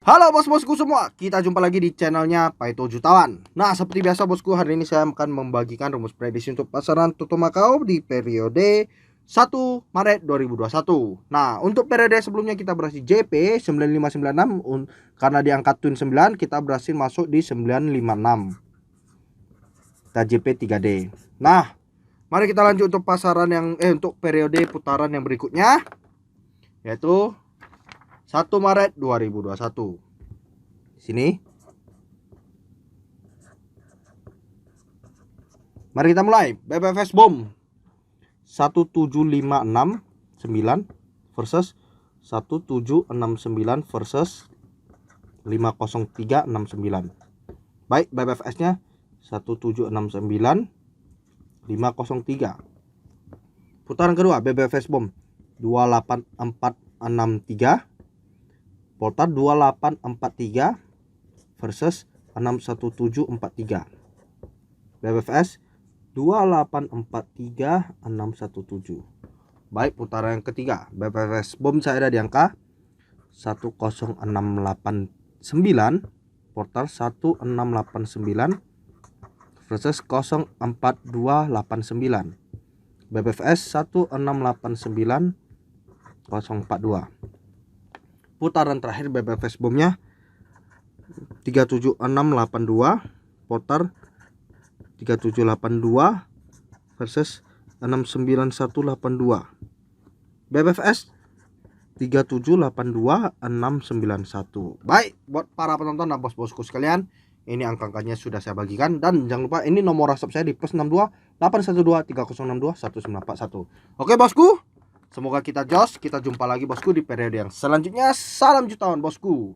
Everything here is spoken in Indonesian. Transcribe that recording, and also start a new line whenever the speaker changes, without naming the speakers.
Halo bos-bosku semua, kita jumpa lagi di channelnya Paito Jutawan. Nah, seperti biasa bosku, hari ini saya akan membagikan rumus prediksi untuk pasaran Toto Macau di periode 1 Maret 2021. Nah, untuk periode sebelumnya kita berhasil JP 9596 karena di angka twin 9 kita berhasil masuk di 956. Kita JP 3D. Nah, mari kita lanjut untuk pasaran yang untuk periode putaran yang berikutnya, yaitu 1 Maret 2021. Sini. Mari kita mulai. BBFS Bom 17569 versus 1769 versus 50369. Baik, BBFS-nya 1769 503. Putaran kedua BBFS Bom 28463 Portar 2843 versus 61743. BBFS 2843 617. Baik, putaran yang ketiga BBFS Bom saya ada di angka 10689, Portar 1689 versus 04289. BBFS 1689 042. Putaran terakhir BBFS Bomnya 37682, Portar 3782 versus 69182. BBFS 3782691. Baik, buat para penonton dan bos-bosku sekalian, ini angka-angkanya sudah saya bagikan, dan jangan lupa ini nomor WhatsApp saya di +62 812 3062 1941. Oke bosku, semoga kita jos. Kita jumpa lagi bosku di periode yang selanjutnya. Salam jutawan bosku.